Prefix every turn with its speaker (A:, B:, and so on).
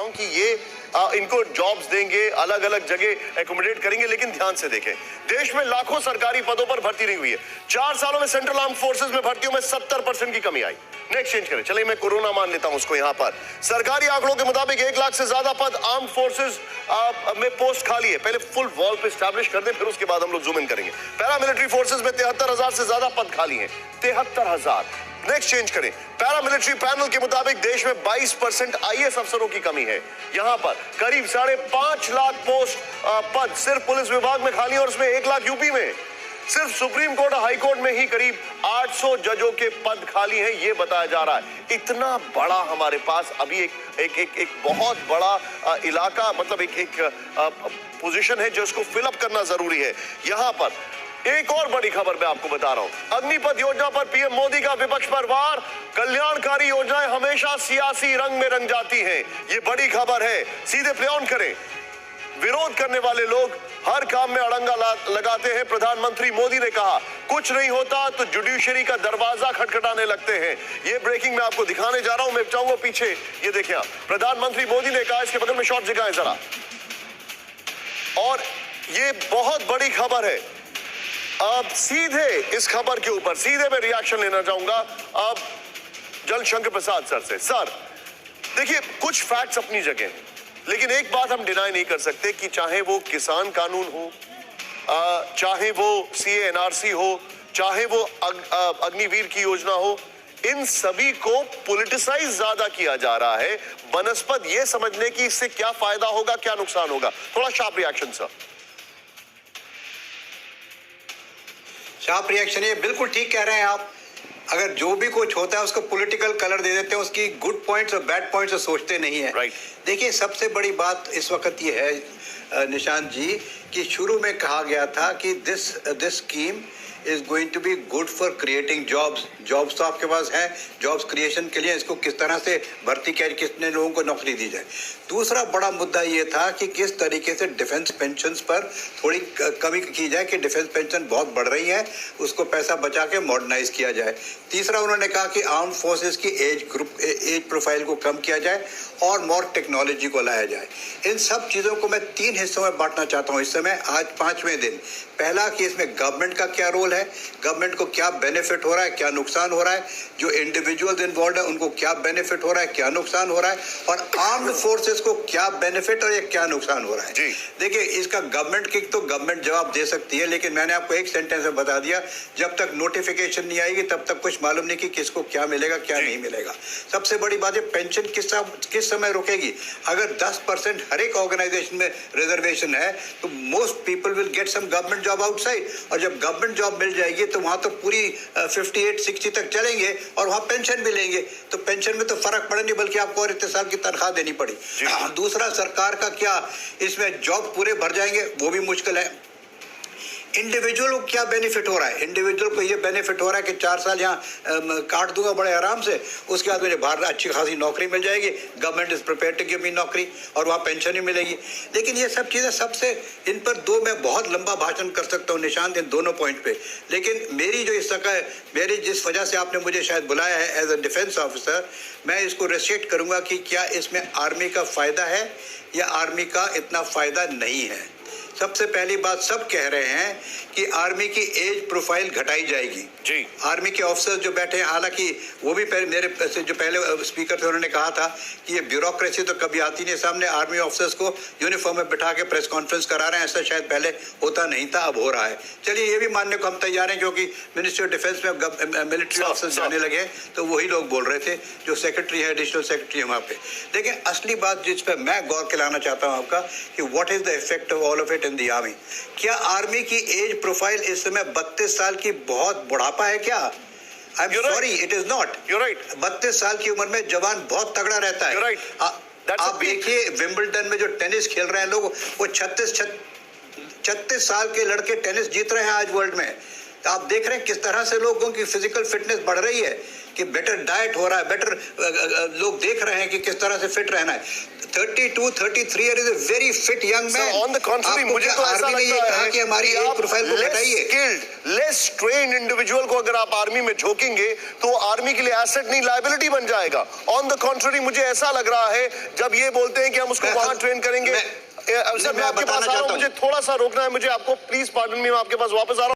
A: कि ये इनको जॉब्स देंगे, अलग अलग जगह एकोमोडेट करेंगे, लेकिन ध्यान से देखें, देश में लाखों सरकारी पदों पर भर्ती नहीं हुई है। 4 सालों में सेंट्रल आर्म फोर्सेस में भर्तियों में 70% की कमी आई। नेक्स्ट चेंज करें, चलिए मैं कोरोना मान लेता हूं उसको। यहां पर सरकारी आंकड़ों के मुताबिक 1 लाख से ज्यादा पद आर्म फोर्सेस में पोस्ट खाली है। पहले फुल वॉल पे स्टैब्लिश कर दें, फिर उसके बाद हम लोग जूम इन करेंगे। पैरामिलिट्री फोर्सेस में 73,000 से ज्यादा पद खाली हैं। 73,000। नेक्स्ट चेंज करें, पैरामिलिट्री पैनल के मुताबिक देश में 22% आईएएस अफसरों की कमी है। यहां पर करीब 5.5 लाख पोस्ट पद सिर्फ पुलिस विभाग में खाली है, और उसमें 1 लाख यूपी में। सिर्फ सुप्रीम कोर्ट और हाई कोर्ट में ही करीब 800 जजों के पद खाली हैं, यह बताया जा रहा है। इतना बड़ा हमारे पास अभी एक बहुत बड़ा इलाका, मतलब एक पोजीशन है जो इसको फिलअप करना जरूरी है। यहां पर एक और बड़ी खबर मैं आपको बता रहा हूं, अग्निपथ योजना पर पीएम मोदी का विपक्ष पर वार। कल्याणकारी योजनाएं हमेशा सियासी रंग में रंग जाती हैं, ये बड़ी खबर है। सीधे प्ले ऑन करें, विरोध करने वाले लोग हर काम में अड़ंगा लगाते हैं। प्रधानमंत्री मोदी ने कहा कुछ नहीं होता तो जुडिशरी का दरवाजा खटखटाने लगते हैं। ये ब्रेकिंग मैं आपको दिखाने जा रहा हूं, मैं चाहूंगा पीछे ये देखिए आप, प्रधानमंत्री मोदी ने कहा, इसके बगल में शॉर्ट दिखाएं जरा, और ये बहुत बड़ी खबर है। अब सीधे इस खबर के ऊपर सीधे मैं रिएक्शन लेना चाहूंगा अब जल शंकर प्रसाद सर से। सर देखिए, कुछ फैक्ट्स अपनी जगह हैं, लेकिन एक बात हम डिनाई नहीं कर सकते कि चाहे वो किसान कानून हो, चाहे वो सीए एनआरसी हो, चाहे वो अग्निवीर की योजना हो, इन सभी को पॉलिटिसाइज ज्यादा किया जा रहा है बनस्पत ये समझने की इससे क्या फायदा होगा, क्या नुकसान होगा। थोड़ा sharp reaction sir.
B: Sharp reaction, ये बिल्कुल ठीक कह रहे हैं आप। अगर जो भी कुछ होता है उसको पॉलिटिकल कलर दे देते हैं, उसकी गुड पॉइंट्स और बैड पॉइंट्स सोचते नहीं है।
A: राइट।
B: देखिए, सबसे बड़ी बात इस वक्त ये है निशांत जी कि शुरू में कहा गया था कि this scheme is going to be good for creating jobs. Jobs तो आपके पास है, जॉब्स क्रिएशन के लिए इसको किस तरह से भर्ती किया, कितने लोगों को नौकरी दी जाए। दूसरा बड़ा मुद्दा ये था कि किस तरीके से डिफेंस पेंशन्स पर थोड़ी कमी की जाए कि डिफेंस पेंशन बहुत बढ़ रही है, उसको पैसा बचा के मॉडर्नाइज किया जाए। तीसरा उन्होंने कहा कि आर्म फोर्सेस की एज प्रोफाइल को कम किया जाए और मोर टेक्नोलॉजी को लाया जाए। इन सब चीज़ों को मैं 3 हिस्सों में बांटना चाहता हूँ इस समय, आज 5वें दिन। पहला कि इसमें गवर्नमेंट का क्या रोल है, गवर्नमेंट को क्या बेनिफिट हो रहा है, क्या नुकसान हो रहा है, जो इंडिविजुअल्स इन्वॉल्व है उनको क्या बेनिफिट हो रहा है, क्या नुकसान हो रहा है, और आर्म्ड फोर्सेस को क्या बेनिफिट और ये क्या नुकसान हो रहा है। देखिए, इसका गवर्नमेंट की तो गवर्नमेंट जवाब दे सकती है, लेकिन मैंने आपको एक सेंटेंस में बता दिया, जब तक नोटिफिकेशन नहीं आएगी तब तक कुछ मालूम नहीं कि किसको क्या मिलेगा, क्या नहीं मिलेगा। सबसे बड़ी बात है, पेंशन किस समय रुकेगी। अगर 10% हर एक ऑर्गेनाइजेशन में रिजर्वेशन है तो most people will get some government job outside, और जब गवर्नमेंट जॉब मिल जाएगी तो वहां तो पूरी 58-60 तक चलेंगे और वहां पेंशन भी लेंगे, तो पेंशन में तो फर्क पड़े नहीं, बल्कि आपको और इतने साल की तनख्वाह देनी पड़ी। दूसरा, सरकार का क्या इसमें जॉब पूरे भर जाएंगे, वो भी मुश्किल है। इंडिविजुअल को क्या बेनिफिट हो रहा है, इंडिविजुअल को ये बेनिफिट हो रहा है कि 4 साल यहाँ काट दूंगा बड़े आराम से, उसके बाद मुझे बाहर अच्छी खासी नौकरी मिल जाएगी, government is prepared to give me नौकरी, और वहाँ पेंशन ही मिलेगी। लेकिन ये सब चीज़ें सबसे, इन पर दो मैं बहुत लंबा भाषण कर सकता हूँ निशांत, इन दोनों पॉइंट पे। लेकिन मेरी जो इस मेरी जिस वजह से आपने मुझे शायद बुलाया है एज अ डिफेंस ऑफिसर, मैं इसको रेस्ट्रिक्ट करूँगा कि क्या इसमें आर्मी का फ़ायदा है या आर्मी का इतना फ़ायदा नहीं है। सबसे पहली बात, सब कह रहे हैं कि आर्मी की एज प्रोफाइल घटाई जाएगी।
A: जी।
B: आर्मी के ऑफिसर्स जो बैठे हैं, हालांकि वो भी मेरे जो पहले स्पीकर थे उन्होंने कहा था कि ये ब्यूरोक्रेसी तो कभी आती नहीं सामने, आर्मी ऑफिसर्स को यूनिफॉर्म में बिठा के प्रेस कॉन्फ्रेंस करा रहे हैं, ऐसा शायद पहले होता नहीं था, अब हो रहा है। चलिए, ये भी मानने को हम तैयार हैं, क्योंकि मिनिस्ट्री ऑफ डिफेंस में मिलिट्री ऑफिसर्स जाने लगे तो वही लोग बोल रहे थे, जो सेक्रेटरी है, एडिशनल सेक्रेटरी है वहाँ पे। लेकिन असली बात जिस पर मैं गौर खिलाना चाहता हूँ आपका, कि what is the effect of all of it in the army. क्या आर्मी की एज प्रोफाइल इस समय 32 साल की बहुत बुढ़ापा है क्या? I am sorry, it is not. 32 साल की उम्र में जवान बहुत तगड़ा रहता है। आप देखिए, विंबलडन में जो टेनिस खेल रहे हैं लोग, वो 36 साल के लड़के टेनिस जीत रहे हैं आज वर्ल्ड में। आप देख रहे हैं किस तरह से लोगों की फिजिकल फिटनेस बढ़ रही है। कि बेटर डाइट हो रहा है, बेटर लोग देख रहे हैं कि किस तरह से फिट रहना है। 32, 33 year is a very fit young man.
A: On the contrary, मुझे तो ऐसा लगता है
B: कि हमारी एज प्रोफाइल को घटाइए।
A: स्किल्ड, लेस ट्रेन्ड इंडिविजुअल को अगर आप आर्मी में झोंकेंगे तो आर्मी के लिए एसेट नहीं लायबिलिटी बन जाएगा। ऑन द कॉन्ट्ररी, मुझे ऐसा लग रहा है जब ये बोलते हैं कि हम उसको वहां ट्रेन करेंगे। सर, मैं आपके पास आ रहा हूं, मुझे थोड़ा सा रोकना है, मुझे आपको प्लीज पार्डन मी, मैं आपके पास वापस आ रहा हूं।